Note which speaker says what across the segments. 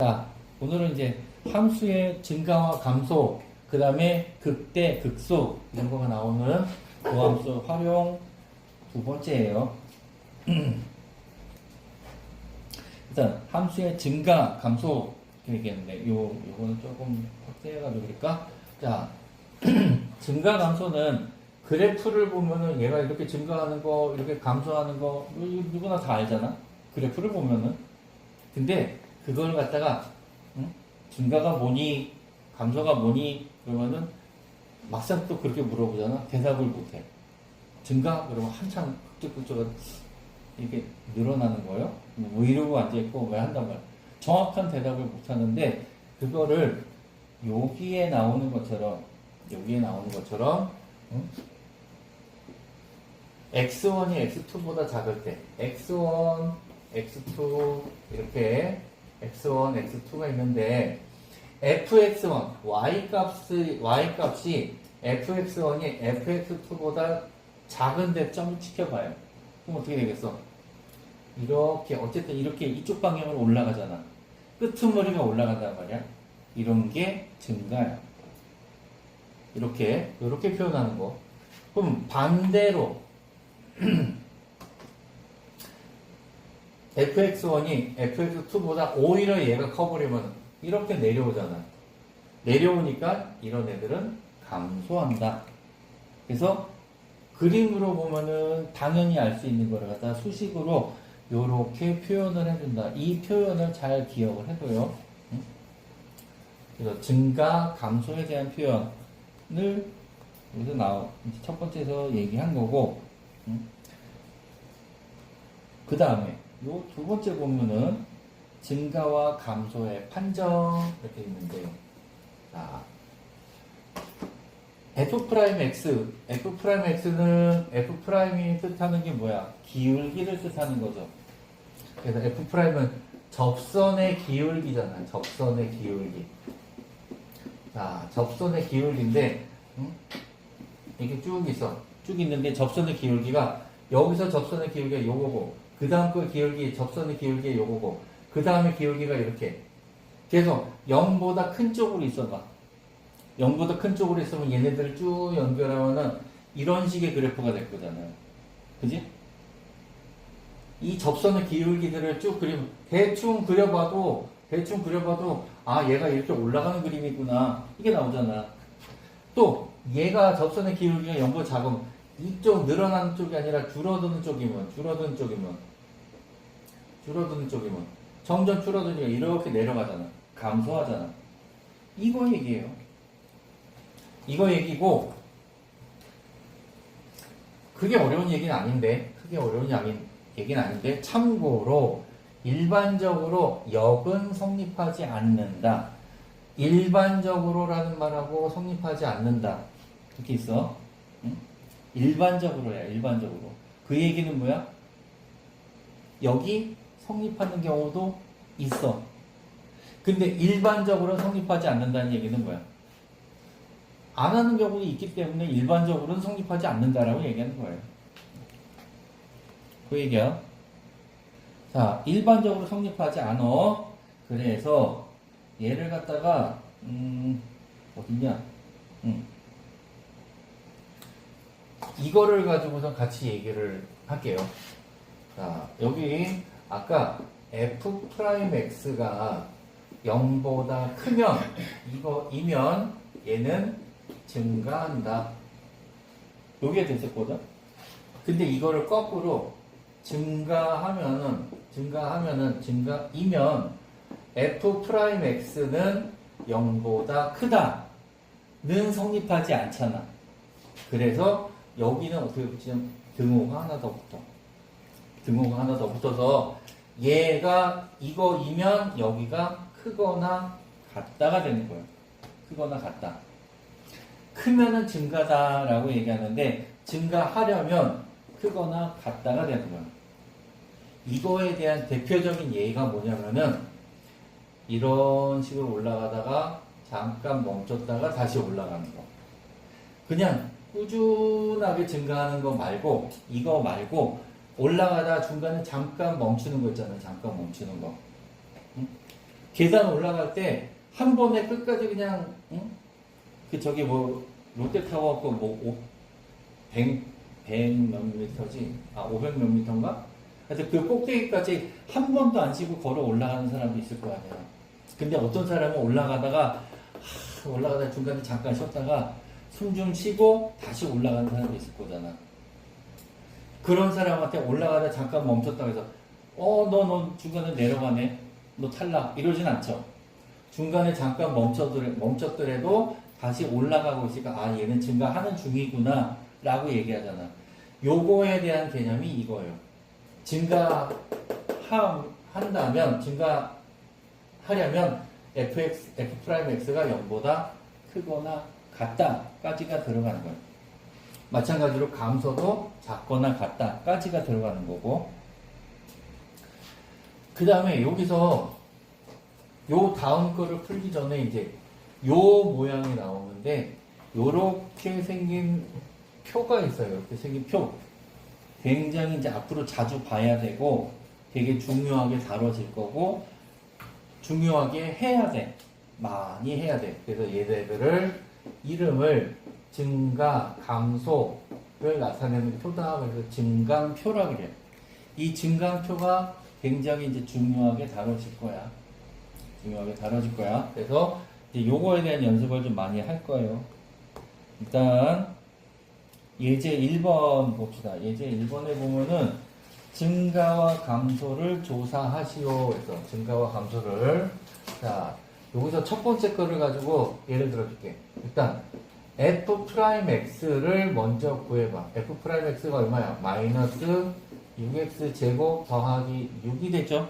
Speaker 1: 자, 오늘은 이제 함수의 증가와 감소, 그 다음에 극대, 극소 이런 거가 나오는 고함수 활용 두 번째예요. 일단 함수의 증가, 감소 얘기했는데 요거는 조금 확대해가지고 그럴까? 자, 증가, 감소는 그래프를 보면은 얘가 이렇게 증가하는 거, 이렇게 감소하는 거 누구나 다 알잖아. 그래프를 보면은. 근데 그걸 갖다가 증가가 뭐니 감소가 뭐니 그러면은 막상 또 그렇게 물어보잖아. 대답을 못해. 증가 그러면 한참 끄적끄적 이렇게 늘어나는 거예요. 뭐 이러고 앉아있고 왜 한단 말이야. 정확한 대답을 못하는데 그거를 여기에 나오는 것처럼 x1이 x2보다 작을 때 x1, x2 이렇게 x1, x2가 있는데 fx1, y값이 fx1이 fx2보다 작은데 점을 찍혀봐요. 그럼 어떻게 되겠어? 이렇게 어쨌든 이렇게 이쪽 방향으로 올라가잖아. 끄트머리가 올라간단 말이야. 이런 게 증가야. 이렇게 표현하는 거. 그럼 반대로 fx1이 fx2보다 오히려 얘가 커버리면 이렇게 내려오잖아. 내려오니까 이런 애들은 감소한다. 그래서 그림으로 보면은 당연히 알 수 있는 거를 갖다 수식으로 이렇게 표현을 해준다. 이 표현을 잘 기억을 해둬요. 그래서 증가, 감소에 대한 표현을 여기서 첫 번째에서 얘기한 거고, 그 다음에 요 두 번째 보면은 증가와 감소의 판정 이렇게 있는데요. 자, f'x는 f'이 뜻하는 게 뭐야? 기울기를 뜻하는 거죠. 그래서 f'은 접선의 기울기잖아요. 접선의 기울기. 자, 접선의 기울기인데 이게 쭉 있어. 쭉 있는데 접선의 기울기가 여기서 접선의 기울기가 요거고 그 다음 거 기울기 접선의 기울기가 요거고 그 다음에 기울기가 이렇게 계속 0보다 큰 쪽으로 있어봐. 0보다 큰 쪽으로 있으면 얘네들을 쭉 연결하면은 이런 식의 그래프가 될 거잖아요. 그지? 이 접선의 기울기들을 쭉 대충 그려봐도 아 얘가 이렇게 올라가는 그림이구나 이게 나오잖아. 또 얘가 접선의 기울기가 0보다 작으면 이쪽 늘어나는 쪽이 아니라 줄어드는 쪽이면 점점 줄어드니까 이렇게 내려가잖아. 감소하잖아. 이거 얘기예요. 이거 얘기고 그게 어려운 얘기는 아닌데 참고로 일반적으로 역은 성립하지 않는다. 일반적으로라는 말하고 성립하지 않는다. 이렇게 있어. 응? 일반적으로야. 일반적으로. 그 얘기는 뭐야? 여기 성립하는 경우도 있어. 근데 일반적으로 성립하지 않는다는 얘기는 뭐야? 안 하는 경우도 있기 때문에 일반적으로는 성립하지 않는다라고 얘기하는 거예요. 그 얘기야. 자, 일반적으로 성립하지 않어. 그래서 얘를 갖다가 어딨냐? 이거를 가지고서 같이 얘기를 할게요. 자, 여기 아까 f'x가 0보다 크면 이거이면 얘는 증가한다. 요게 됐었거든. 근데 이거를 거꾸로 증가이면 f'x는 0보다 크다는 성립하지 않잖아. 그래서 여기는 어떻게 붙이냐면 등호가 하나 더 붙어서 얘가 이거이면 여기가 크거나 같다가 되는 거예요. 크거나 같다. 크면은 증가다라고 얘기하는데 증가하려면 크거나 같다가 되는 거예요. 이거에 대한 대표적인 예가 뭐냐면은 이런 식으로 올라가다가 잠깐 멈췄다가 다시 올라가는 거. 그냥 꾸준하게 증가하는 거 말고 이거 말고 올라가다 중간에 잠깐 멈추는 거 있잖아요. 잠깐 멈추는 거. 계단 올라갈 때 한 번에 끝까지 그냥 응? 그 저기 뭐 롯데타워 뭐 100 몇 미터지? 500 몇 미터인가? 하여튼 그 꼭대기까지 한 번도 안 쉬고 걸어 올라가는 사람도 있을 거 아니야. 근데 어떤 사람은 올라가다가 중간에 잠깐 쉬었다가 숨 좀 쉬고 다시 올라가는 사람도 있을 거잖아. 그런 사람한테 올라가다 잠깐 멈췄다고 해서 너 중간에 내려가네. 너 탈락. 이러진 않죠. 중간에 잠깐 멈췄더라도 다시 올라가고 있으니까 얘는 증가하는 중이구나 라고 얘기하잖아. 요거에 대한 개념이 이거예요. 증가하려면 f'X가 0보다 크거나 같다까지가 들어가는 거예요. 마찬가지로 감소도 작거나 같다까지가 들어가는 거고, 그 다음에 여기서 요 다음 거를 풀기 전에 이제 요 모양이 나오는데 요렇게 생긴 표가 있어요. 이렇게 생긴 표. 굉장히 이제 앞으로 자주 봐야 되고 되게 중요하게 다뤄질 거고 중요하게 해야 돼. 많이 해야 돼. 그래서 얘네들을 이름을 증가, 감소를 나타내는 표다. 그래서 증강표라고 그래요. 이 증강표가 굉장히 이제 중요하게 다뤄질 거야. 그래서 이제 요거에 대한 연습을 좀 많이 할 거예요. 일단 예제 1번 봅시다. 예제 1번에 보면은 증가와 감소를 조사하시오. 그래서 증가와 감소를. 자, 여기서 첫 번째 거를 가지고 예를 들어줄게. 일단 f'x를 먼저 구해봐. f'x가 얼마야? 마이너스 6x 제곱 더하기 6이 되죠?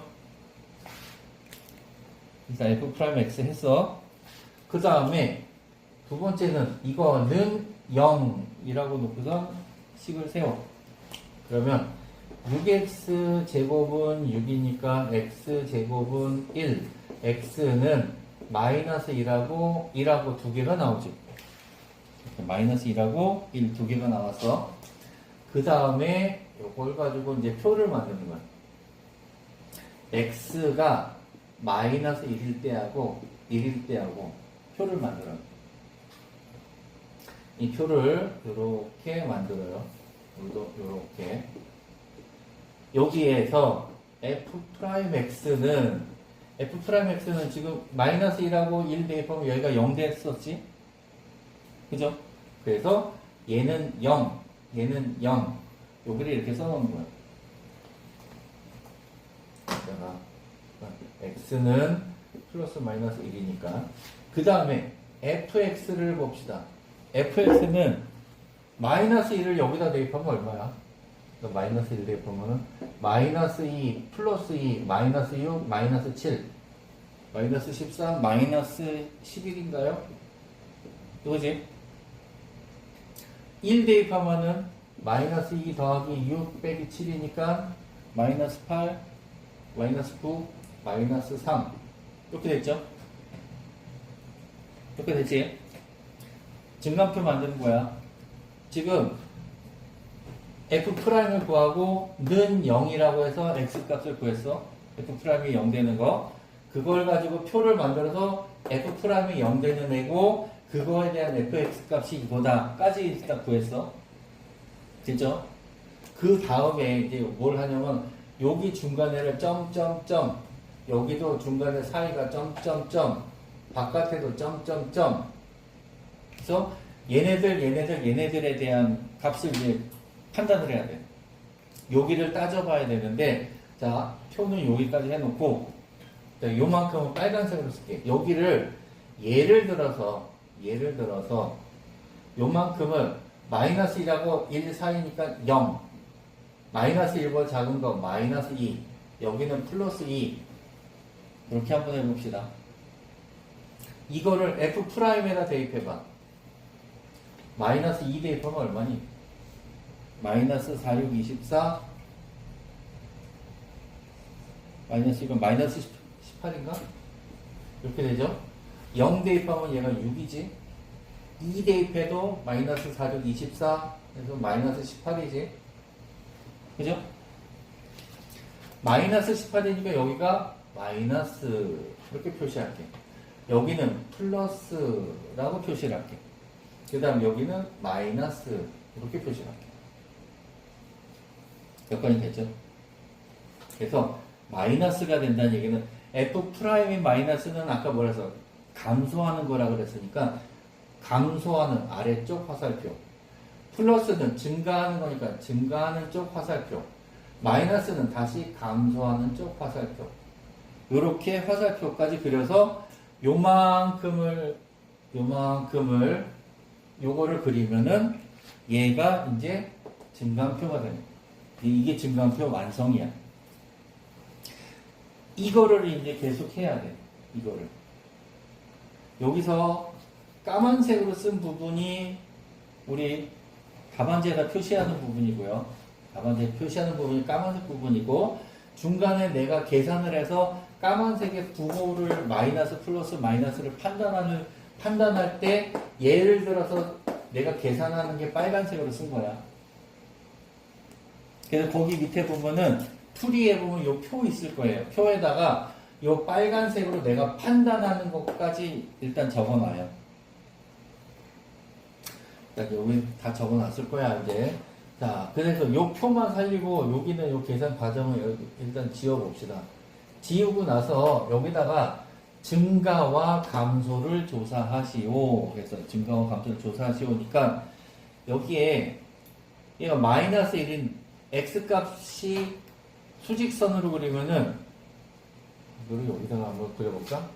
Speaker 1: 일단 f'x 했어. 그 다음에 두 번째는 이거는 0이라고 놓고서 식을 세워. 그러면 6x 제곱은 6이니까 x 제곱은 1. x는 마이너스 1하고 두 개가 나오지. 마이너스 1하고 1 두 개가 나왔어. 그 다음에 이걸 가지고 이제 표를 만드는 거야. x가 마이너스 1일 때하고 1일 때하고 표를 만들어. 이 표를 이렇게 만들어요. 이렇게. 여기에서 f'x는 지금 마이너스 1하고 1 대입하면 여기가 0 됐었지? 그죠? 그래서 얘는 0, 얘는 0. 여기를 이렇게 써놓은 거예요. 여기다가 x는 플러스 마이너스 1이니까. 그 다음에 fx를 봅시다. fx는 마이너스 1을 여기다 대입하면 얼마야? 마이너스 1 대입하면은 마이너스 2, 플러스 2, 마이너스 6, 마이너스 7, 마이너스 13, 마이너스 11인가요? 이거지? 1 대입하면은 마이너스 2 더하기 6 빼기 7이니까 마이너스 8, 마이너스 9, 마이너스 3 이렇게 됐죠? 이렇게 됐지? 증강표 만드는 거야. 지금 f'을 구하고 는 0이라고 해서 x값을 구했어. f'이 0 되는 거. 그걸 가지고 표를 만들어서 f'이 0 되는 애고 그거에 대한 fx 값이 이거다까지 일단 구했어. 됐죠? 그 다음에 이제 뭘 하냐면 여기 중간에를 점점점, 여기도 중간에 사이가 점점점, 바깥에도 점점점. 그래서 얘네들에 대한 값을 이제 판단을 해야 돼. 여기를 따져봐야 되는데, 자, 표는 여기까지 해놓고, 요만큼은 빨간색으로 쓸게. 여기를 예를 들어서 요만큼을 마이너스 1하고 1 사이니까 0, 마이너스 1보다 작은 거 마이너스 2, 여기는 플러스 2. 이렇게 한번 해봅시다. 이거를 f'에다 대입해봐. 마이너스 2 대입하면 얼마니? 마이너스 4, 6, 24 마이너스 이건 마이너스 18인가? 이렇게 되죠? 0 대입하면 얘가 6이지. 2 대입해도 마이너스 4, 6, 24 그래서 마이너스 18이지. 그죠? 마이너스 18이니까 여기가 마이너스 이렇게 표시할게. 여기는 플러스라고 표시를 할게. 그 다음 여기는 마이너스 이렇게 표시를 할게. 여건이 됐죠? 그래서 마이너스가 된다는 얘기는 F'인 마이너스는 아까 뭐라 해서 감소하는 거라 그랬으니까 감소하는 아래쪽 화살표, 플러스는 증가하는 거니까 증가하는 쪽 화살표, 마이너스는 다시 감소하는 쪽 화살표. 이렇게 화살표까지 그려서 요만큼을 요거를 그리면은 얘가 이제 증강표가 됩니다. 이게 증강표 완성이야. 이거를 이제 계속 해야 돼. 이거를. 여기서 까만색으로 쓴 부분이 우리 답안지에다 표시하는 부분이고요. 답안지에 표시하는 부분이 까만색 부분이고, 중간에 내가 계산을 해서 까만색의 부호를 마이너스, 플러스, 마이너스를 판단할 때, 예를 들어서 내가 계산하는 게 빨간색으로 쓴 거야. 그래서 거기 밑에 보면은, 풀이에 보면 요 표 있을 거예요. 표에다가 요 빨간색으로 내가 판단하는 것까지 일단 적어놔요. 여기 다 적어놨을 거야, 이제. 자, 그래서 요 표만 살리고, 여기는 요 계산 과정을 일단 지워봅시다. 지우고 나서 여기다가 증가와 감소를 조사하시오. 그래서 증가와 감소를 조사하시오니까, 여기에 얘가 마이너스 1인 x값이 수직선으로 그리면은, 이거를 여기다가 한번 그려볼까?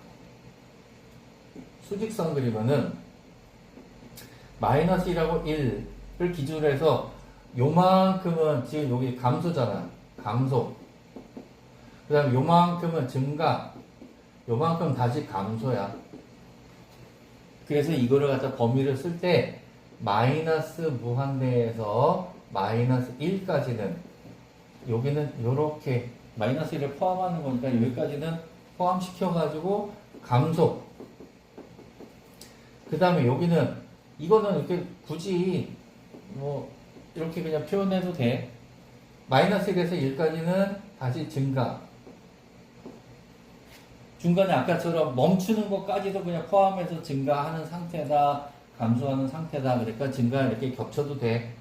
Speaker 1: 수직선 그리면은, 마이너스 1하고 1을 기준으로 해서 요만큼은 지금 여기 감소잖아. 감소. 그 다음에 요만큼은 증가. 요만큼 다시 감소야. 그래서 이거를 갖다 범위를 쓸 때 마이너스 무한대에서 마이너스 1까지는 여기는 요렇게 마이너스 1을 포함하는 거니까 여기까지는 포함시켜가지고 감소. 그 다음에 여기는 이거는 이렇게 굳이 뭐 이렇게 그냥 표현해도 돼. 마이너스 1에서 1까지는 다시 증가. 중간에 아까처럼 멈추는 것까지도 그냥 포함해서 증가하는 상태다, 감소하는 상태다. 그러니까 증가 이렇게 겹쳐도 돼.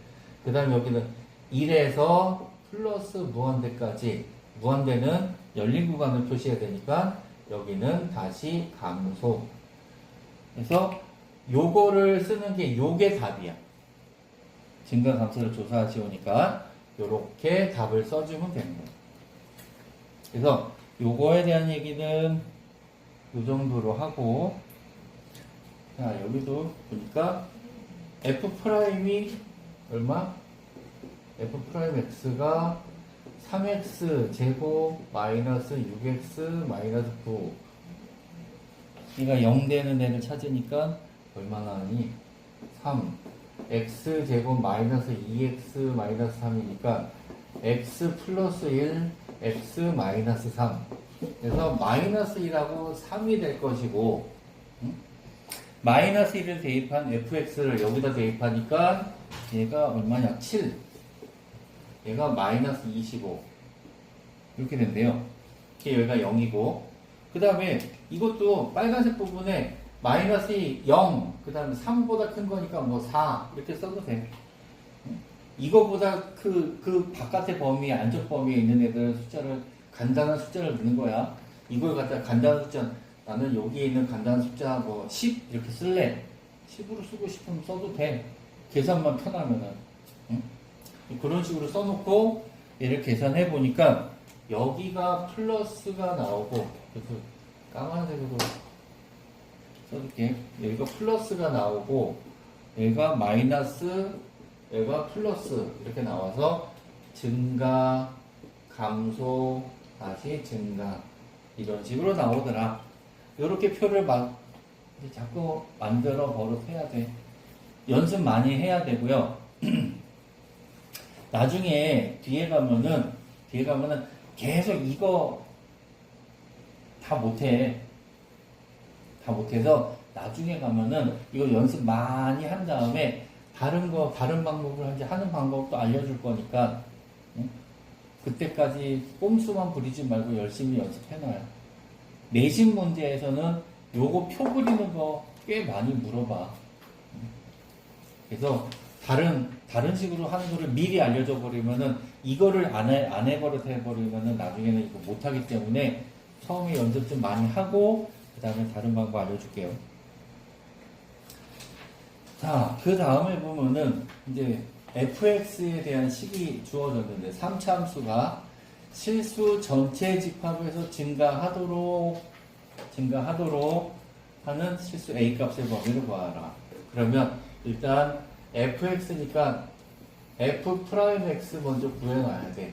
Speaker 1: 그 다음에 여기는 1에서 플러스 무한대까지. 무한대는 열린 구간을 표시해야 되니까 여기는 다시 감소. 그래서 요거를 쓰는 게 요게 답이야. 증가 감소를 조사하시오니까 요렇게 답을 써주면 되는 거예요. 그래서 요거에 대한 얘기는 요 정도로 하고, 자, 여기도 보니까 F'이 얼마? F'X가 3x 제곱 마이너스 6x 마이너스 9. 얘가 0 되는 애를 찾으니까 얼마나 하니? 3. x 제곱 마이너스 2x 마이너스 3이니까 x 플러스 1, x 마이너스 3. 그래서 마이너스 1하고 3이 될 것이고, 마이너스 1을 대입한 fx를 여기다 대입하니까 얘가 얼마냐? 7. 얘가 마이너스 25. 이렇게 된대요. 여기가 0이고, 그 다음에 이것도 빨간색 부분에 마이너스 0, 그 다음에 3보다 큰 거니까 뭐 4, 이렇게 써도 돼. 이거보다 그 바깥의 범위, 안쪽 범위에 있는 애들 숫자를, 간단한 숫자를 넣는 거야. 이걸 갖다 간단한 숫자, 나는 여기에 있는 간단한 숫자 뭐 10, 이렇게 쓸래. 10으로 쓰고 싶으면 써도 돼. 계산만 편하면은. 응? 그런 식으로 써놓고 얘를 계산해 보니까 여기가 플러스가 나오고, 그래서 까만색으로 써줄게. 여기가 플러스가 나오고, 얘가 마이너스, 얘가 플러스 이렇게 나와서 증가, 감소, 다시 증가, 이런 식으로 나오더라. 이렇게 표를 자꾸 만들어 버릇해야 돼. 연습 많이 해야 되고요. 나중에 뒤에 가면은 계속 이거 다 못해. 다 못해서 나중에 가면은 이거 연습 많이 한 다음에 다른 방법을 하는 방법도 알려줄 거니까, 응? 그때까지 꼼수만 부리지 말고 열심히 연습해놔요. 내신 문제에서는 요거 표 그리는 거 꽤 많이 물어봐. 그래서 다른 식으로 하는 거를 미리 알려줘 버리면은 이거를 안 해버릇 해버리면은 나중에는 이거 못하기 때문에 처음에 연습 좀 많이 하고 그 다음에 다른 방법 알려줄게요. 자, 그 다음에 보면은 이제 fx에 대한 식이 주어졌는데 3차 함수가 실수 전체 집합에서 증가하도록 하는 실수 a 값의 범위를 구하라. 그러면 일단 fx니까 f'x 먼저 구해놔야 돼.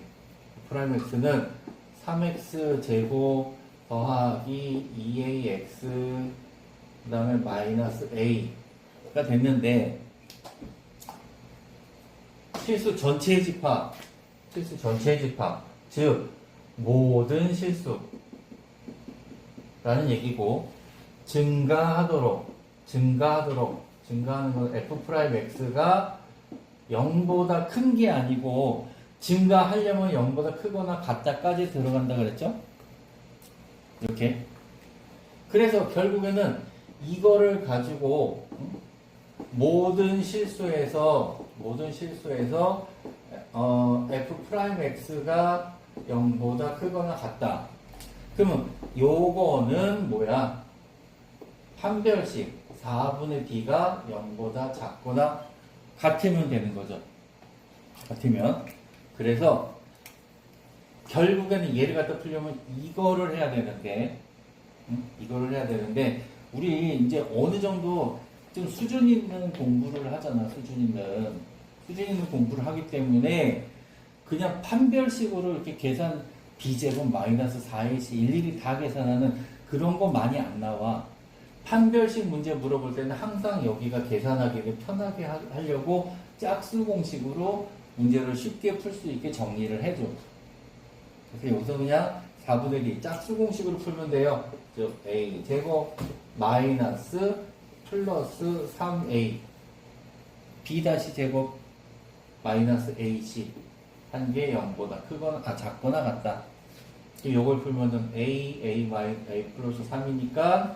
Speaker 1: f'x는 3x 제곱 더하기 2ax 그 다음에 마이너스 a가 됐는데 실수 전체의 집합 즉 모든 실수라는 얘기고 증가하는 건 f'x가 0보다 큰 게 아니고 증가하려면 0보다 크거나 같다까지 들어간다 그랬죠? 이렇게. 그래서 결국에는 이거를 가지고 모든 실수에서 f'x가 0보다 크거나 같다. 그러면 요거는 뭐야? 판별식 4분의 b가 0보다 작거나 같으면 되는 거죠. 같으면. 그래서 결국에는 얘를 갖다 풀려면 이거를 해야 되는데 우리 이제 어느 정도 좀 수준 있는 공부를 하잖아. 수준 있는 공부를 하기 때문에 그냥 판별식으로 이렇게 계산 b제곱 마이너스 4ac 일일이 다 계산하는 그런 거 많이 안 나와. 판별식 문제 물어볼 때는 항상 여기가 계산하기를 편하게 하려고 짝수 공식으로 문제를 쉽게 풀 수 있게 정리를 해줘. 그래서 여기서 그냥 4분의 2 짝수 공식으로 풀면 돼요. 즉 a 제곱 마이너스 플러스 3a b 다시 제곱 마이너스 ac 한 개 0보다 크거나 작거나 같다. 이걸 풀면은 a 플러스 3이니까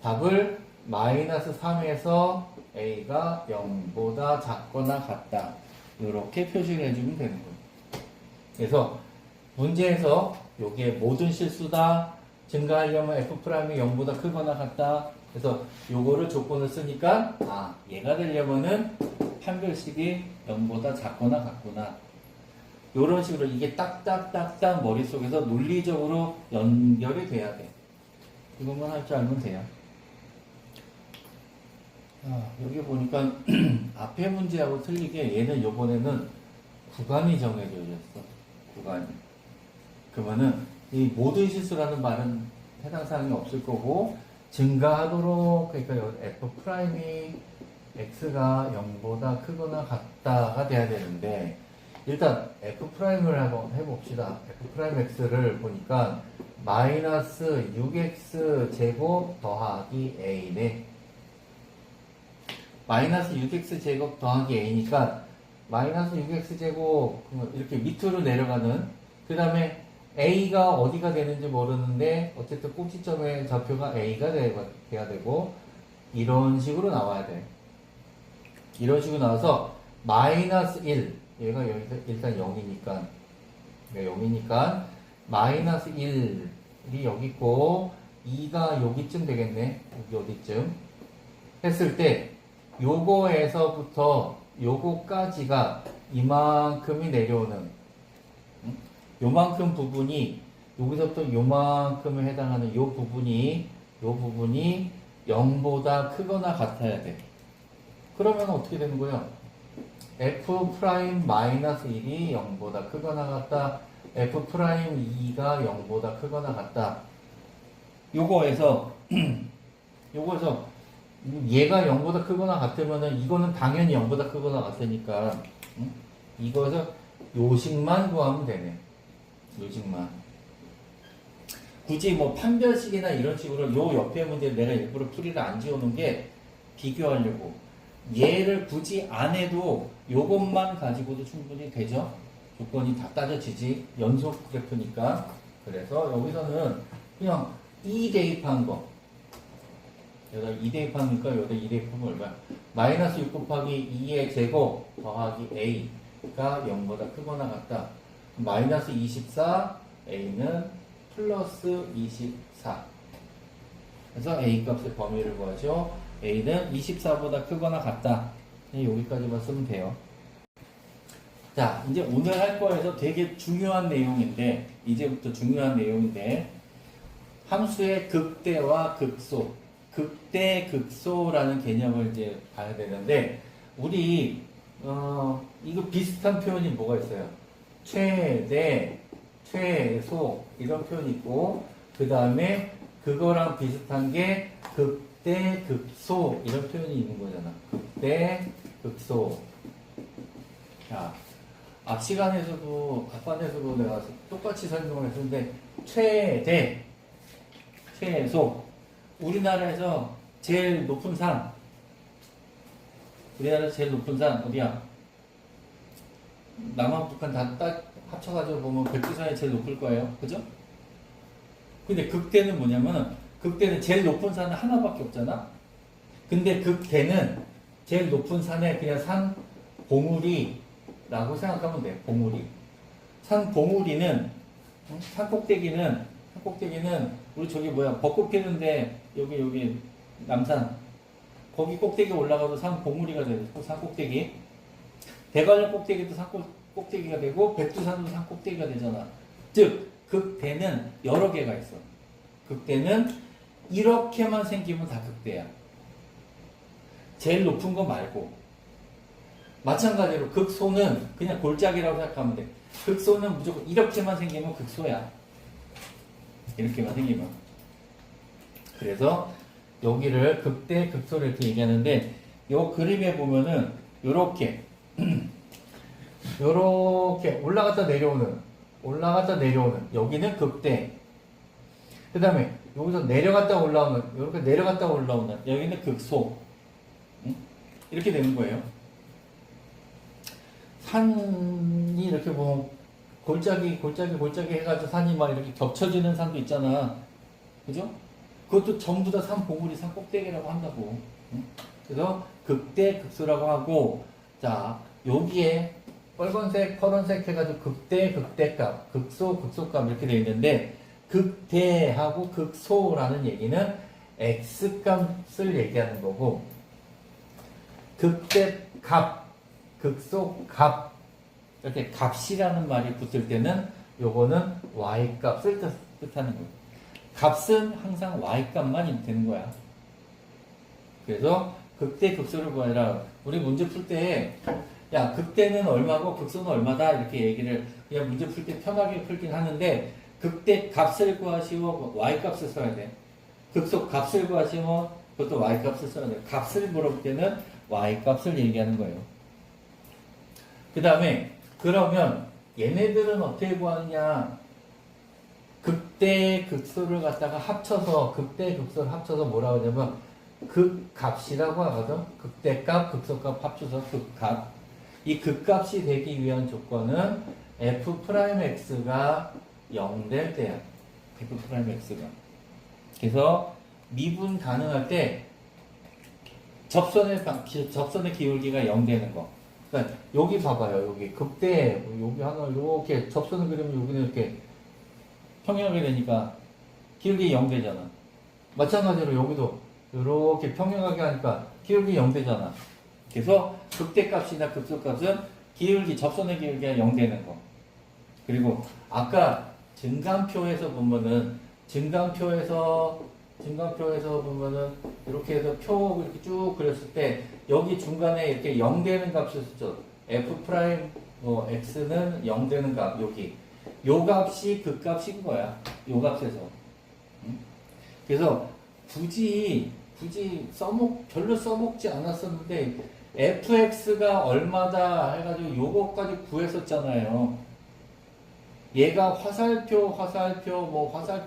Speaker 1: 답을 마이너스 3에서 a가 0보다 작거나 같다. 이렇게 표시를 해주면 되는 거예요. 그래서 문제에서 요게 모든 실수다. 증가하려면 f'이 0보다 크거나 같다. 그래서 요거를 조건을 쓰니까 얘가 되려면은 판별식이 0보다 작거나 같구나. 요런 식으로 이게 딱딱딱딱 머릿속에서 논리적으로 연결이 돼야 돼. 이것만 할 줄 알면 돼요. 여기 보니까 앞에 문제하고 틀리게 얘는 요번에는 구간이 정해져 있었어. 구간이. 그러면은 이 모든 실수라는 말은 해당 사항이 없을 거고 증가하도록 그러니까 f'이 x가 0보다 크거나 같다가 돼야 되는데 일단 f'을 한번 해봅시다. f'x를 보니까 마이너스 6x 제곱 더하기 a네. 마이너스 6x 제곱 더하기 a니까 마이너스 6x 제곱 이렇게 밑으로 내려가는 그 다음에 a가 어디가 되는지 모르는데 어쨌든 꼭지점의 좌표가 a가 돼야 되고 이런 식으로 나와야 돼. 이런 식으로 나와서 마이너스 1 얘가 여기서 일단 0이니까 마이너스 1이 여기 있고 2가 여기쯤 되겠네. 여기 어디쯤 했을 때 요거에서부터 요거까지가 이만큼이 내려오는 요만큼 부분이 여기서부터 요만큼에 해당하는 요 부분이 0보다 크거나 같아야 돼. 그러면 어떻게 되는 거예요? f'-1이 0보다 크거나 같다. f'2가 0보다 크거나 같다. 요거에서 얘가 0보다 크거나 같으면은 이거는 당연히 0보다 크거나 같으니까 이거에서 요식만 구하면 되네. 요식만. 굳이 뭐 판별식이나 이런 식으로 요 옆에 문제 내가 일부러 풀이를 안 지워놓은 게 비교하려고. 얘를 굳이 안 해도 요것만 가지고도 충분히 되죠. 조건이 다 따져지지. 연속 그래프니까. 그래서 여기서는 그냥 2 대입한 거. 여기다 2 대입하니까 여기다 2 대입하면 얼마야? 마이너스 6 곱하기 2의 제곱 더하기 a가 0보다 크거나 같다. 마이너스 24, a는 플러스 24. 그래서 a 값의 범위를 구하죠. a는 24보다 크거나 같다. 여기까지만 쓰면 돼요. 자, 이제 오늘 할 거에서 되게 중요한 내용인데, 이제부터 중요한 내용인데, 함수의 극대와 극소, 극대, 극소라는 개념을 이제 봐야 되는데, 우리, 이거 비슷한 표현이 뭐가 있어요? 최대, 최소, 이런 표현이 있고, 그 다음에 그거랑 비슷한 게 극대, 극소, 이런 표현이 있는 거잖아. 극대, 극소. 자, 앞 시간에서도, 앞반에서도 내가 똑같이 설명을 했는데, 최대, 최소. 우리나라에서 제일 높은 산. 우리나라에서 제일 높은 산, 어디야? 남한, 북한 다 딱 합쳐가지고 보면 백두산이 제일 높을 거예요. 그죠? 근데 극대는 뭐냐면은, 극대는 제일 높은 산은 하나밖에 없잖아? 근데 극대는 제일 높은 산에 그냥 산 봉우리라고 생각하면 돼. 봉우리. 산 봉우리는, 산 꼭대기는 우리 저기 뭐야, 벚꽃 피는데 여기 남산 거기 꼭대기 올라가도 산 봉우리가 되고, 산 꼭대기. 대관령 꼭대기도 산 꼭대기가 되고, 백두산도 산 꼭대기가 되잖아. 즉 극대는 여러 개가 있어. 극대는 이렇게만 생기면 다 극대야. 제일 높은 거 말고. 마찬가지로 극소는 그냥 골짜기라고 생각하면 돼. 극소는 무조건 이렇게만 생기면 극소야. 이렇게만 생기면. 그래서 여기를 극대, 극소를 이렇게 얘기하는데, 요 그림에 보면은 요렇게 요렇게 올라갔다 내려오는 여기는 극대. 그 다음에 여기서 내려갔다 올라오는, 요렇게 내려갔다 올라오는 여기는 극소. 이렇게 되는 거예요. 산이 이렇게 보면 골짜기 해가지고 산이 막 이렇게 겹쳐지는 산도 있잖아. 그죠? 그것도 전부 다 산 봉우리, 산 꼭대기라고 한다고. 그래서 극대, 극소라고 하고, 자, 여기에 빨간색, 파란색 해가지고 극대, 극대값, 극소, 극소값 이렇게 되어 있는데, 극대하고 극소라는 얘기는 x값을 얘기하는 거고, 극대값, 극소값, 이렇게 값이라는 말이 붙을 때는 요거는 y값을 뜻하는 거예요. 값은 항상 y값만 되는 거야. 그래서 극대, 극소를 구하라. 우리 문제 풀 때, 야, 극대는 얼마고 극소는 얼마다 이렇게 얘기를 그냥 문제 풀 때 편하게 풀긴 하는데, 극대 값을 구하시고 y값을 써야 돼. 극소 값을 구하시면 그것도 y값을 써야 돼. 값을 물어볼 때는 y값을 얘기하는 거예요. 그 다음에 그러면 얘네들은 어떻게 구하느냐? 극대, 극소를 갖다가 합쳐서, 극대, 극소를 합쳐서 뭐라고 하냐면 극값이라고 하거든. 극대값, 극소값 합쳐서 극값. 이 극값이 되기 위한 조건은 f'x가 0 될 때야. f'x가. 그래서 미분 가능할 때 접선의 기울기가 0 되는 거. 그러니까 여기 봐봐요. 여기 극대, 여기 하나 이렇게 접선을 그리면 여기는 이렇게 평행하게 되니까 기울기 0 되잖아. 마찬가지로 여기도 이렇게 평행하게 하니까 기울기 0 되잖아. 그래서 극대값이나 극소값은 기울기, 접선의 기울기가 0 되는 거. 그리고 아까 증간표에서 보면은 이렇게 해서 표 이렇게 쭉 그렸을 때 여기 중간에 이렇게 0 되는 값을 썼죠. f 프라임 x는 0 되는 값 여기. 요 값이 그 값인 거야. 요 값에서. 그래서 굳이 별로 써먹지 않았었는데 fx가 얼마다 해가지고 요거까지 구했었잖아요. 얘가 화살표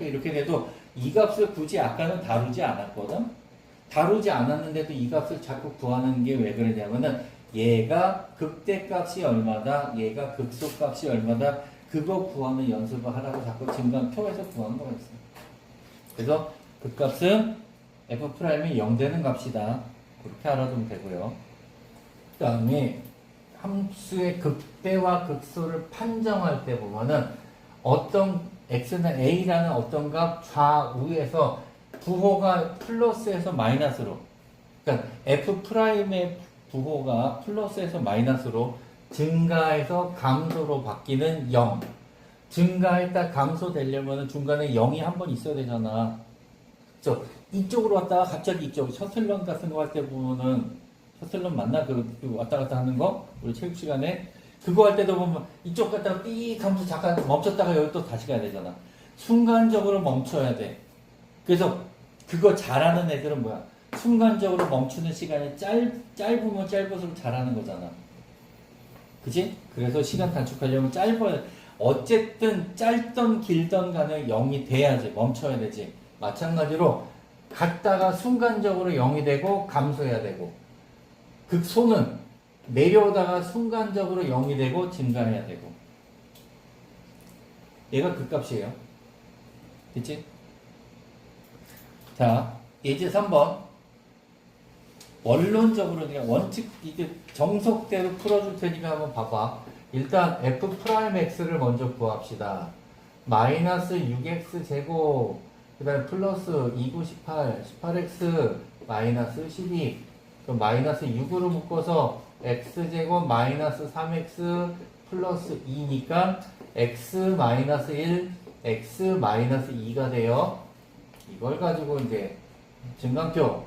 Speaker 1: 이렇게 돼도 이 값을 굳이 아까는 다루지 않았거든? 다루지 않았는데도 이 값을 자꾸 구하는 게 왜 그러냐면은 얘가 극대값이 얼마다, 얘가 극소값이 얼마다, 그거 구하는 연습을 하라고 자꾸 증간표에서 구하는 거가 있어요. 그래서 그 값은 f'이 0 되는 값이다. 그렇게 알아두면 되고요. 그 다음에 함수의 극대와 극소를 판정할 때 보면은 어떤 x나 a라는 어떤 값 좌우에서 부호가 플러스에서 마이너스로, 그러니까 f'의 부호가 플러스에서 마이너스로 증가해서 감소로 바뀌는 0. 증가했다 감소되려면 중간에 0이 한 번 있어야 되잖아. 그쵸? 이쪽으로 왔다가 갑자기 이쪽 셔틀런 같은 거 할 때 보면은 셔틀런 맞나? 그 왔다 갔다 하는 거? 우리 체육 시간에 그거 할 때도 보면 이쪽 갔다가 삐 하면서 잠깐 멈췄다가 여기 또 다시 가야 되잖아. 순간적으로 멈춰야 돼. 그래서 그거 잘하는 애들은 뭐야? 순간적으로 멈추는 시간이 짧으면 짧을수록 잘하는 거잖아. 그지? 그래서 시간 단축하려면 짧아야 돼. 어쨌든 짧던 길던 간에 0이 돼야지. 멈춰야 되지. 마찬가지로 갔다가 순간적으로 0이 되고 감소해야 되고, 극소는 내려오다가 순간적으로 0이 되고 증가해야 되고. 얘가 극값이에요. 됐지? 자, 예제 3번. 원론적으로 그냥 원칙 이게 정석대로 풀어줄 테니까 한번 봐봐. 일단 f'x를 먼저 구합시다. 마이너스 6x 제곱, 그 다음에 플러스 2, 9, 18, 18x, 마이너스 12, 그럼 마이너스 6으로 묶어서 x제곱 마이너스 3x 플러스 2니까 x 마이너스 1, x 마이너스 2가 돼요. 이걸 가지고 이제 증강표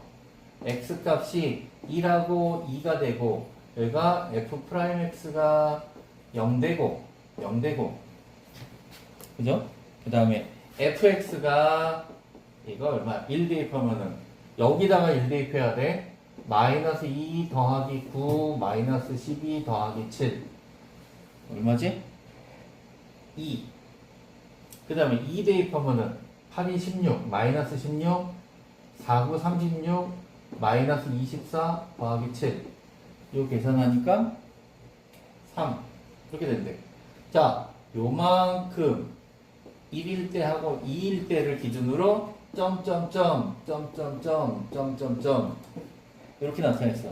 Speaker 1: x 값이 1하고 2가 되고, 여기가 f'x가 0 되고, 그죠? 그 다음에 fx가 이거 얼마? 1 대입하면은 여기다가 1 대입해야 돼. 마이너스 2 더하기 9 마이너스 12 더하기 7 얼마지? 2. 그 다음에 2 대입하면은 8이 16 마이너스 16 4, 9, 36 마이너스 24 더하기 7 이거 계산하니까 3 이렇게 된대. 자, 요만큼 1일 때 하고 2일 때를 기준으로 점점점 이렇게 나타냈어.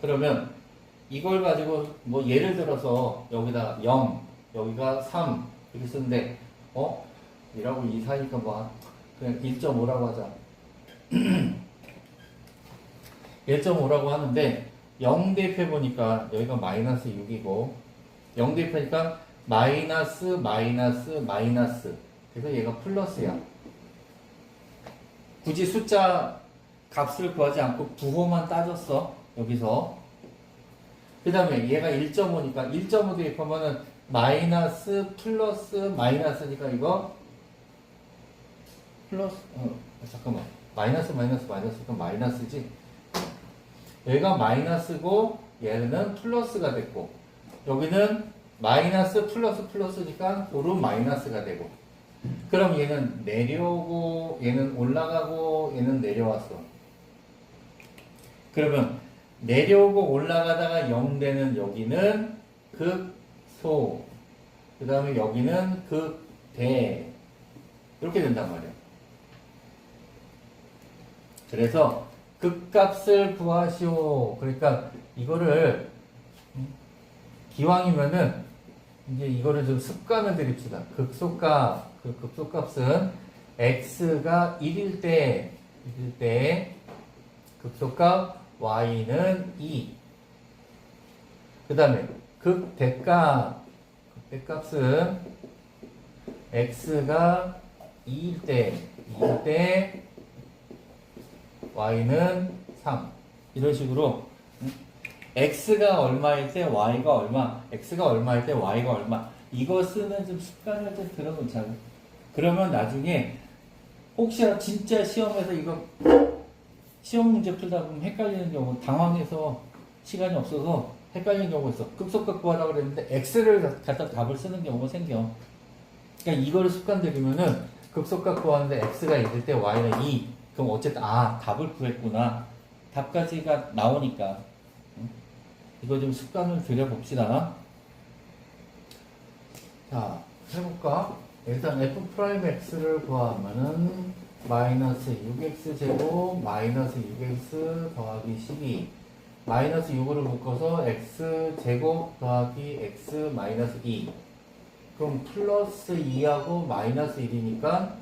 Speaker 1: 그러면 이걸 가지고 뭐 예를 들어서 여기다 0 여기가 3 이렇게 쓰는데 이라고 2 사이니까 뭐 그냥 1.5라고 하자. 1.5라고 하는데 0 대입해 보니까 여기가 마이너스 6이고 0 대입하니까 마이너스 그래서 얘가 플러스야. 굳이 숫자 값을 구하지 않고 부호만 따졌어 여기서. 그 다음에 얘가 1.5니까 1.5 대입하면은 마이너스 플러스 마이너스니까 이거 플러스 잠깐만 그럼 마이너스지. 여기가 마이너스고 얘는 플러스가 됐고, 여기는 마이너스 플러스니까 오른 마이너스가 되고, 그럼 얘는 내려오고 얘는 올라가고 얘는 내려왔어. 그러면 내려오고 올라가다가 0 되는 여기는 극소, 그 다음에 여기는 극대 이렇게 된단 말이야. 그래서 극값을 구하시오. 그러니까 이거를 기왕이면은 이제 이거를 좀 습관을 들입시다. 극소값, 그 극소값은 x가 1일 때 극소값 y는 2. 그 다음에 극대값은 x가 2일 때 y는 3. 이런 식으로 x가 얼마일 때 y가 얼마, x가 얼마일 때 y가 얼마, 이거 쓰는 좀 습관을 좀 들어놓자고. 그러면 나중에 혹시나 진짜 시험에서 이거 시험 문제 풀다 보면 헷갈리는 경우, 당황해서 시간이 없어서 헷갈리는 경우가 있어. 급속값 구하라고 그랬는데 x를 갖다 답을 쓰는 경우가 생겨. 그러니까 이거를 습관 들이면은 급속값 구하는데 x가 있을 때 y는 2. 그럼 어쨌든 답을 구했구나. 답까지가 나오니까. 이거 좀 습관을 들여봅시다. 자, 해볼까? 일단 f 프라임 x를 구하면은 마이너스 6x 제곱 마이너스 6x 더하기 12 마이너스 6으로 묶어서 x 제곱 더하기 x 마이너스 2 그럼 플러스 2하고 마이너스 1이니까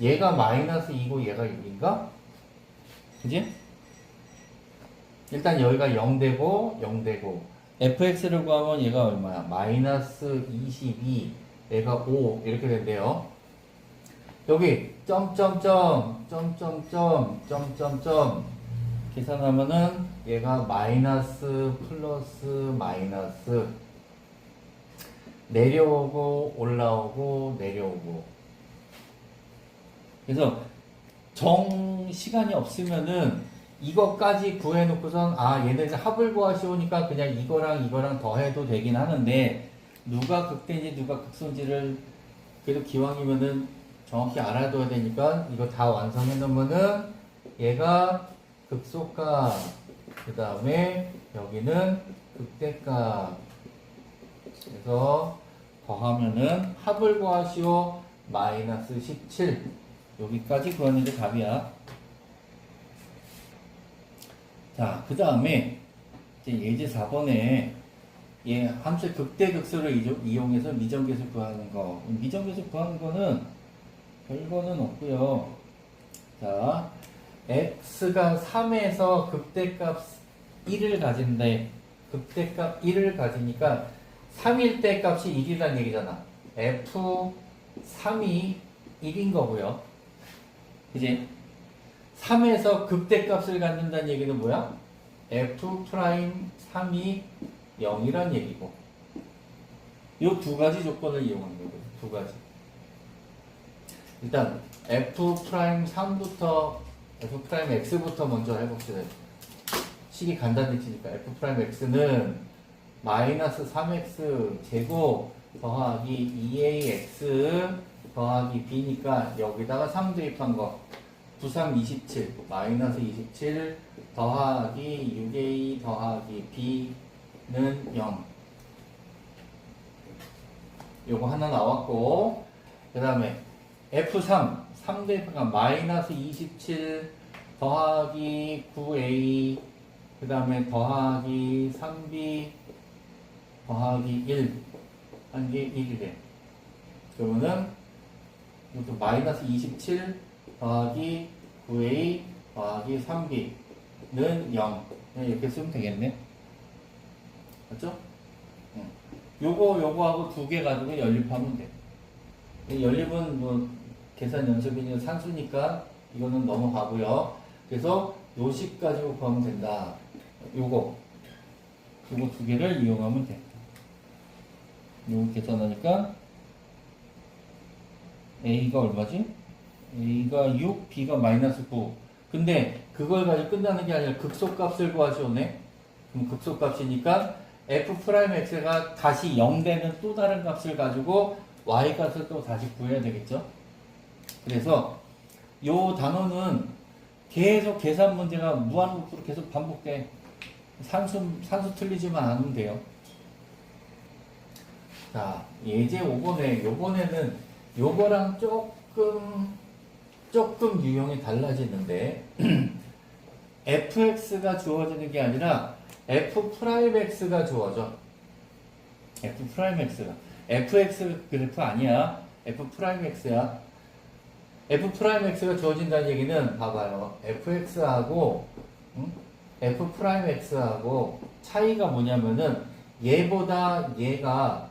Speaker 1: 얘가 마이너스 2고 얘가 6인가? 그지? 일단 여기가 0되고 0되고 fx를 구하면 얘가 얼마야? 마이너스 22 얘가 5 이렇게 된대요. 여기 점점점 점점점 점점점 계산하면은 얘가 마이너스 플러스 마이너스 내려오고 올라오고 내려오고 그래서 정 시간이 없으면은 이것까지 구해놓고선 아 얘네 합을 구하시오니까 그냥 이거랑 더해도 되긴 하는데 누가 극대인지 누가 극소인지를 그래도 기왕이면은 정확히 알아둬야 되니까 이거 다 완성해 놓으면은 얘가 극소값 그 다음에 여기는 극대값 그래서 더하면은 합을 구하시오 마이너스 17 여기까지 구하는데 답이야. 자, 그 다음에 이제 예제 4번에 얘 함수의 극대극소를 이용해서 미정계수 구하는 거. 미정계수 구하는 거는 별거는 없고요. 자, x가 3에서 극대값 1을 가진데 극대값 1을 가지니까 3일 때 값이 1이라는 얘기잖아. f3이 1인 거고요. 그지? 3에서 극대값을 갖는다는 얘기는 뭐야? f'3이 0이란 얘기고 요 두 가지 조건을 이용하는 거거든. 두 가지. 일단 f'3부터 f'x부터 먼저 해봅시다. 식이 간단해지니까 f'x는 마이너스 3x 제곱 더하기 2ax 더하기 b니까 여기다가 3 대입한 거 93, 27 마이너스 27 더하기 6a 더하기 b는 0 요거 하나 나왔고 그 다음에 f3 3 대입한 마이너스 27 더하기 9a 그 다음에 더하기 3b 더하기 1 한 게 1이래. 그러면은 이것도 마이너스 27 더하기 9a 더하기 3b는 0 이렇게 쓰면 되겠네. 맞죠? 요거하고 두 개 가지고 연립하면 돼. 연립은 뭐 계산 연습이니 산수니까 이거는 넘어가고요. 그래서 요식 가지고 구하면 된다. 요거 두 개를 이용하면 돼. 요거 계산하니까 A가 얼마지? A가 6, B가 마이너스 9. 근데 그걸 가지고 끝나는 게 아니라 극소값을 구하시오네. 그럼 극소값이니까 f'x가 다시 0 되는 또 다른 값을 가지고 y값을 또 다시 구해야 되겠죠. 그래서 요 단어는 계속 계산 문제가 무한반복으로 계속 반복돼. 산수 틀리지만 않으면 돼요. 자, 예제 5번에 요번에는 요거랑 조금 유형이 달라지는데 fx가 주어지는 게 아니라 f'x가 주어져. f'x가 fx 그래프 아니야. f'x야. f'x가 주어진다는 얘기는 봐봐요. fx하고 f'x하고 차이가 뭐냐면은 얘보다 얘가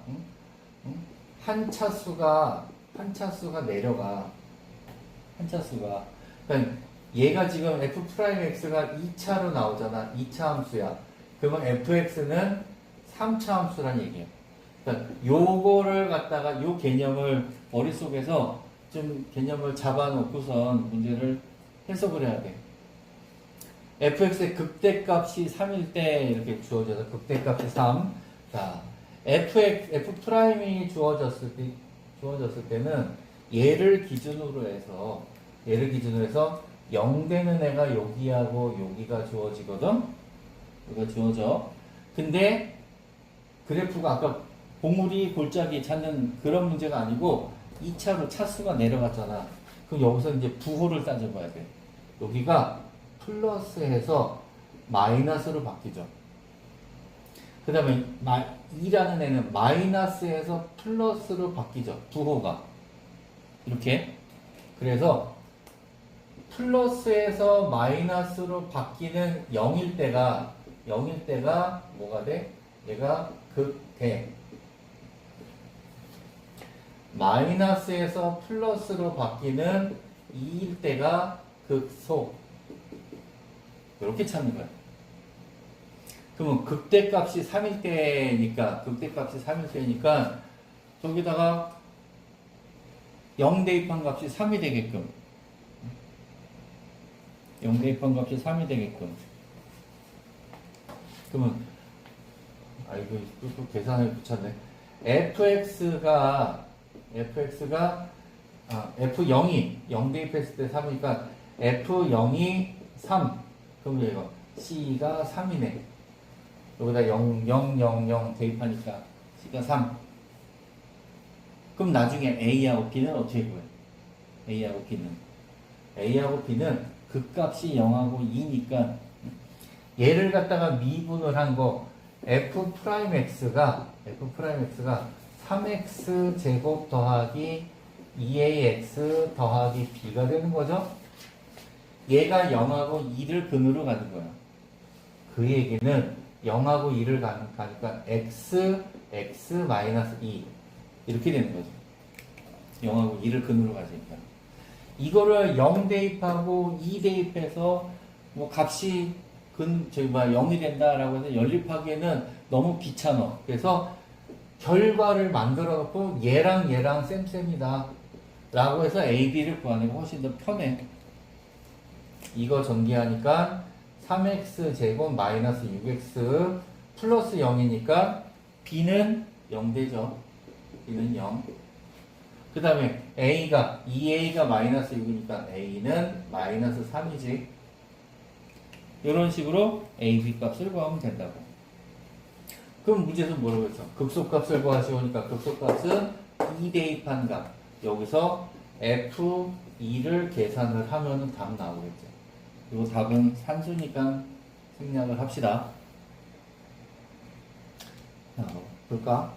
Speaker 1: 한 차수가 내려가. 한 차수가. 그러니까 얘가 지금 f'x가 2차로 나오잖아. 2차 함수야. 그러면 fx는 3차 함수란 얘기예요. 그러니까 요거를 갖다가 요 개념을 머릿속에서 좀 개념을 잡아놓고선 문제를 해석을 해야 돼. fx의 극대값이 3일 때 이렇게 주어져서 극대값이 3. 자, f'이 주어졌을 때는 얘를 기준으로 해서 0 되는 애가 여기하고 여기가 주어지거든. 여기가 주어져. 근데 그래프가 아까 봉우리 골짜기 찾는 그런 문제가 아니고 2차로 차수가 내려갔잖아. 그럼 여기서 이제 부호를 따져봐야 돼. 여기가 플러스해서 마이너스로 바뀌죠. 그 다음에 2라는 애는 마이너스에서 플러스로 바뀌죠. 부호가. 이렇게. 그래서 플러스에서 마이너스로 바뀌는 0일 때가 뭐가 돼? 얘가 극대. 마이너스에서 플러스로 바뀌는 2일 때가 극소. 이렇게 찾는 거야. 그러면 극대값이 3일 때니까 저기다가 0 대입한 값이 3이 되게끔 0 대입한 값이 3이 되게끔 그러면 이거 또 계산을 붙였네. fx가 f0이 0 대입했을 때 3이니까 f0이 3 그럼 이거 c가 3이네. 여기다 0, 0, 0, 0 대입하니까 c가 3. 그럼 나중에 a하고 b는 어떻게 구해? a하고 b는 극값이 0하고 2니까 얘를 갖다가 미분을 한 거 f'x가 3x 제곱 더하기 2ax 더하기 b가 되는 거죠. 얘가 0하고 2를 근으로 가는 거야. 그 얘기는 0하고 2를 가니까 x 마이너스 2 이렇게 되는 거죠. 0하고 2를 근으로 가니까. 이거를 0 대입하고 2 대입해서 뭐 값이 0이 된다라고 해서 연립하기에는 너무 귀찮아. 그래서 결과를 만들어 놓고 얘랑 쌤쌤이다 라고 해서 A, B를 구하는 게 훨씬 더 편해. 이거 전개하니까 3x 제곱 마이너스 6x 플러스 0이니까 B는 0 되죠. B는 0. 그 다음에 A가 2A가 마이너스 6이니까 A는 마이너스 3이지. 이런 식으로 A, B 값을 구하면 된다고. 그럼 문제에서 뭐라고 했어? 극소값을 구하시오니까 극소값은 2 대입한 값. 여기서 F2를 계산을 하면 답 나오겠죠. 이 답은 산수니까 생략을 합시다. 자, 볼까?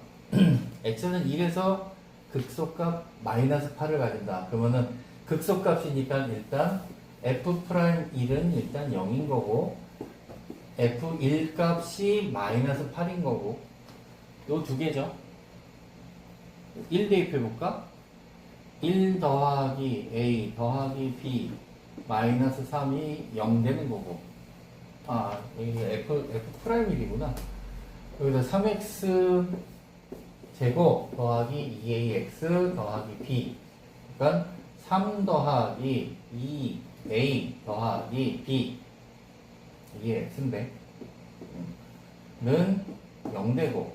Speaker 1: x는 1에서 극소값 마이너스 8을 가진다. 그러면은 극소값이니까 일단 f'1은 일단 0인 거고 f1 값이 마이너스 8인 거고 요 두 개죠. 1 대입해볼까? 1 더하기 a 더하기 b 마이너스 3이 0 되는 거고 이게 f'1이구나. 여기서 3x 제곱 더하기 2ax 더하기 b 그러니까 3 더하기 2a 더하기 b 이게 x인데 는 0 되고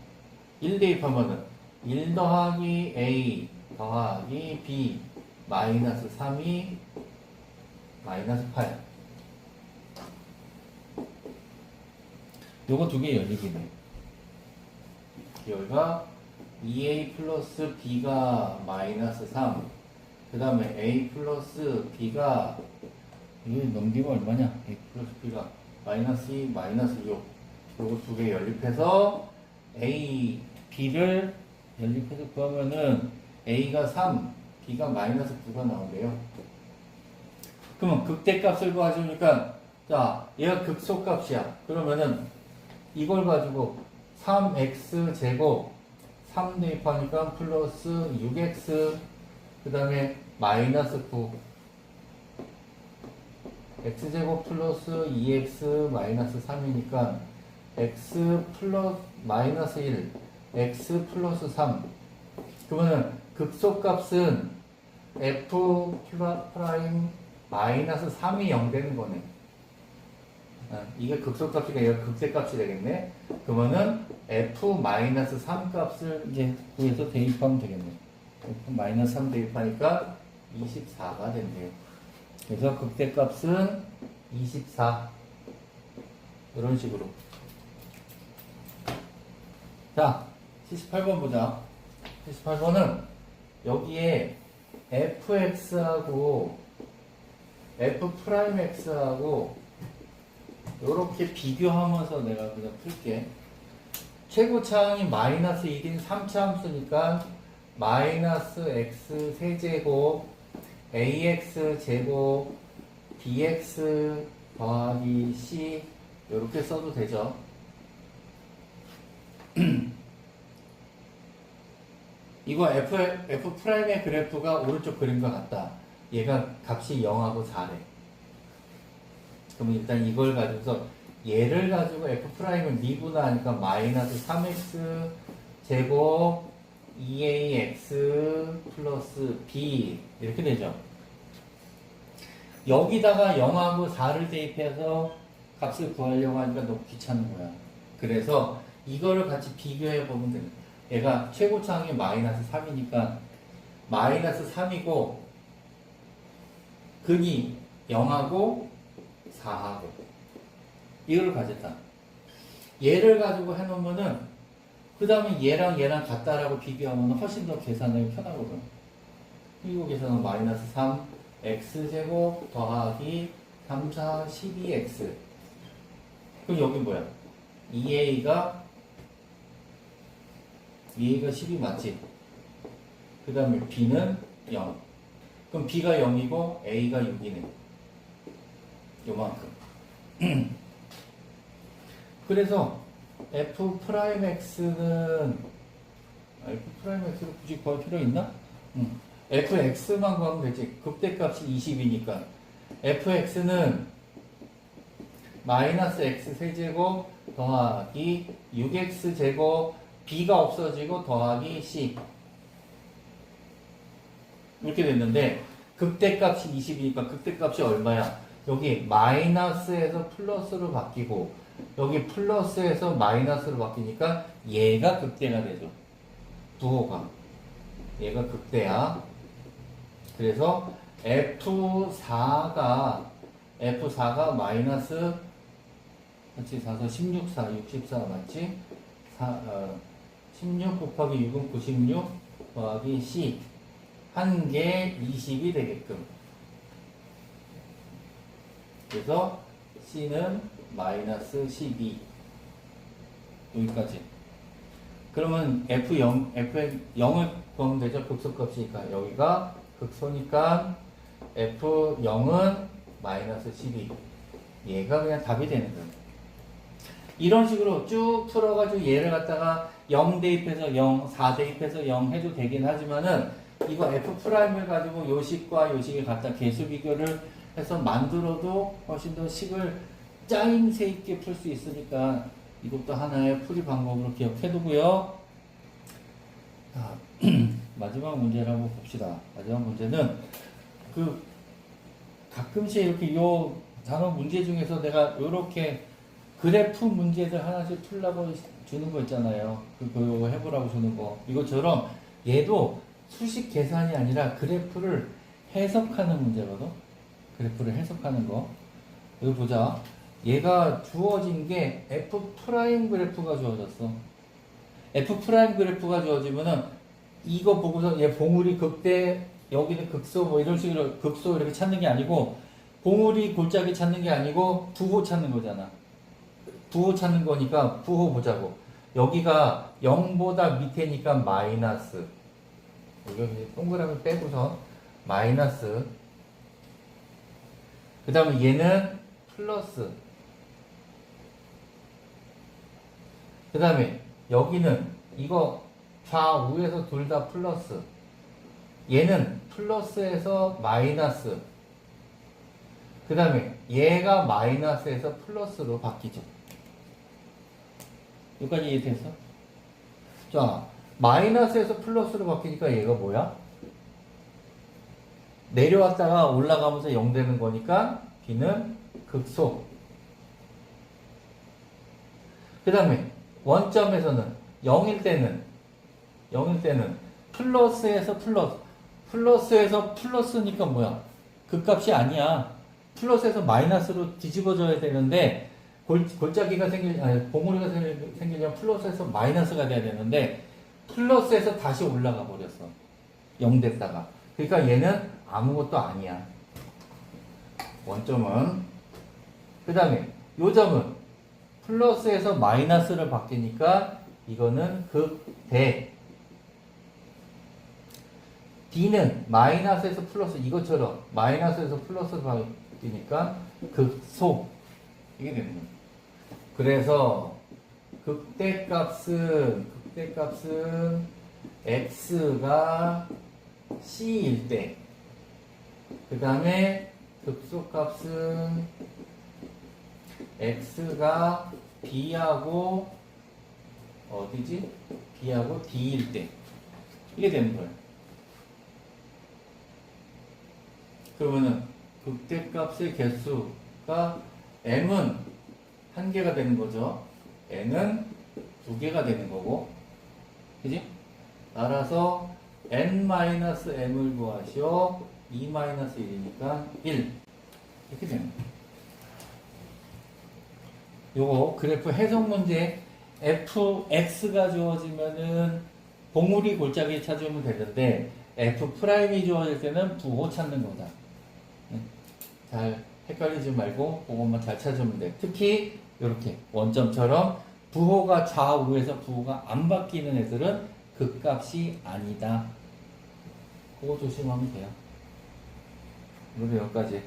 Speaker 1: 1 대입하면은 1 더하기 a 더하기 b 마이너스 3이 마이너스 8 요거 두 개 연립이네. 여기가 2a 플러스 b가 마이너스 3 그 다음에 a 플러스 b가 이거 넘기면 얼마냐? a 플러스 b가 마이너스 2 마이너스 6 요거 두 개 연립해서 a, b를 연립해서 구하면은 a가 3 b가 마이너스 9가 나온대요. 그러면 극대값을 구하시니까 자 얘가 극소값이야. 그러면은 이걸 가지고 3x 제곱 3 대입하니까 플러스 6x 그 다음에 마이너스 9 x제곱 플러스 2x 마이너스 3이니까 x 플러스 마이너스 1 x 플러스 3 그러면은 극소값은 f 프라임 마이너스 3이 0 되는 거네. 이게 극소값이니까 얘가 극대값이 되겠네. 그러면은 f 마이너스 3 값을 이제 구해서 대입하면 되겠네. f 마이너스 3 대입하니까 24가 된대요. 그래서 극대값은 24 이런 식으로. 자 78번 보자. 78번은 여기에 fx하고 f'x하고 이렇게 비교하면서 내가 그냥 풀게. 최고차항이 마이너스 1인 3차 함수니까 마이너스 x 세제곱 ax 제곱 bx 더하기 c 이렇게 써도 되죠. 이거 f'의 그래프가 오른쪽 그림과 같다. 얘가 값이 0하고 4래. 그러면 일단 이걸 가지고서 얘를 가지고 f'을 미분하니까 마이너스 3x 제곱 2ax 플러스 b 이렇게 되죠. 여기다가 0하고 4를 대입해서 값을 구하려고 하니까 너무 귀찮은 거야. 그래서 이거를 같이 비교해 보면 됩니다. 얘가 최고차항이 마이너스 3이니까 마이너스 3이고 근이 0하고 4하고 이걸 가졌다. 얘를 가지고 해놓으면은 그 다음에 얘랑 얘랑 같다라고 비교하면 훨씬 더 계산하기 편하거든. 이거 계산은 마이너스 3 x제곱 더하기 3, 4, 12x. 그럼 여기 뭐야? 2a가 12 맞지? 그 다음에 b는 0. 그럼 b가 0이고 a가 6이네. 요만큼. 그래서 f'x는 f'x를 굳이 구할 필요 있나? fx만 구하면 되지. 극대값이 20이니까 fx는 마이너스 x 세제곱 더하기 6x 제곱 b가 없어지고 더하기 c 이렇게 됐는데 극대값이 20이니까 극대값이 얼마야? 여기 마이너스에서 플러스로 바뀌고 여기 플러스에서 마이너스로 바뀌니까 얘가 극대가 되죠. 부호가 얘가 극대야. 그래서 F4가 마이너스 맞지? 4, 4, 16, 4, 64 맞지? 16 곱하기 6은 96 더하기 C 한 개 20이 되게끔. 그래서 C는 마이너스 12 여기까지. 그러면 F0을 구하면 되죠. 극소값이니까 여기가 극소니까 F0은 마이너스 12 얘가 그냥 답이 되는 거예요. 이런 식으로 쭉 풀어가지고 얘를 갖다가 0 대입해서 0, 4 대입해서 0 해도 되긴 하지만은 이거 F'을 가지고 요식과 요식을 갖다 개수 비교를 해서 만들어도 훨씬 더 식을 짜임새 있게 풀 수 있으니까 이것도 하나의 풀이 방법으로 기억해두고요. 자, 마지막 문제를 한번 봅시다. 마지막 문제는 가끔씩 이렇게 요 단어 문제 중에서 내가 요렇게 그래프 문제들 하나씩 풀라고 주는 거 있잖아요. 그거 해보라고 주는 거. 이것처럼 얘도 수식 계산이 아니라 그래프를 해석하는 문제거든. 그래프를 해석하는 거. 여기 보자. 얘가 주어진 게 F' 그래프가 주어졌어. F' 그래프가 주어지면은 이거 보고서 얘 봉우리 극대, 여기는 극소 뭐 이런 식으로 극소 이렇게 찾는 게 아니고 봉우리 골짜기 찾는 게 아니고 부호 찾는 거잖아. 부호 찾는 거니까 부호 보자고. 여기가 0보다 밑에니까 마이너스. 여기 동그라미 빼고서 마이너스. 그 다음에 얘는 플러스. 그 다음에 여기는 이거 좌우에서 둘 다 플러스. 얘는 플러스에서 마이너스. 그 다음에 얘가 마이너스에서 플러스로 바뀌죠. 여기까지 이해됐어? 자, 마이너스에서 플러스로 바뀌니까 얘가 뭐야? 내려왔다가 올라가면서 0 되는 거니까 B는 극소. 그 다음에 원점에서는 0일 때는 플러스에서 플러스에서 플러스니까 뭐야? 그 값이 아니야. 플러스에서 마이너스로 뒤집어져야 되는데 골짜기가 봉우리가 생기려면 플러스에서 마이너스가 돼야 되는데 플러스에서 다시 올라가 버렸어. 0 됐다가. 그러니까 얘는 아무것도 아니야. 원점은. 그 다음에 요 점은 플러스에서 마이너스를 바뀌니까 이거는 극대. D는 마이너스에서 플러스, 이것처럼 마이너스에서 플러스로 바뀌니까 극소. 이게 되는 거예요. 그래서 극대값은 x가 c일 때, 그 다음에 극소값은 x가 b하고 어디지? b하고 d일 때, 이게 되는 거예요. 그러면은 극대값의 개수가 m은 한 개가 되는 거죠. n은 두 개가 되는 거고, 그지? 따라서 n-m을 구하시오. 2-1이니까 1. 이렇게 되는 거예요. 요거 그래프 해석 문제 fx가 주어지면은 봉우리 골짜기 찾으면 되는데 f'이 주어질 때는 부호 찾는 거다. 잘 헷갈리지 말고 그것만 잘 찾으면 돼. 특히 이렇게 원점처럼 부호가 좌우에서 부호가 안 바뀌는 애들은 극값이 아니다. 그거 조심하면 돼요. 오늘 여기까지.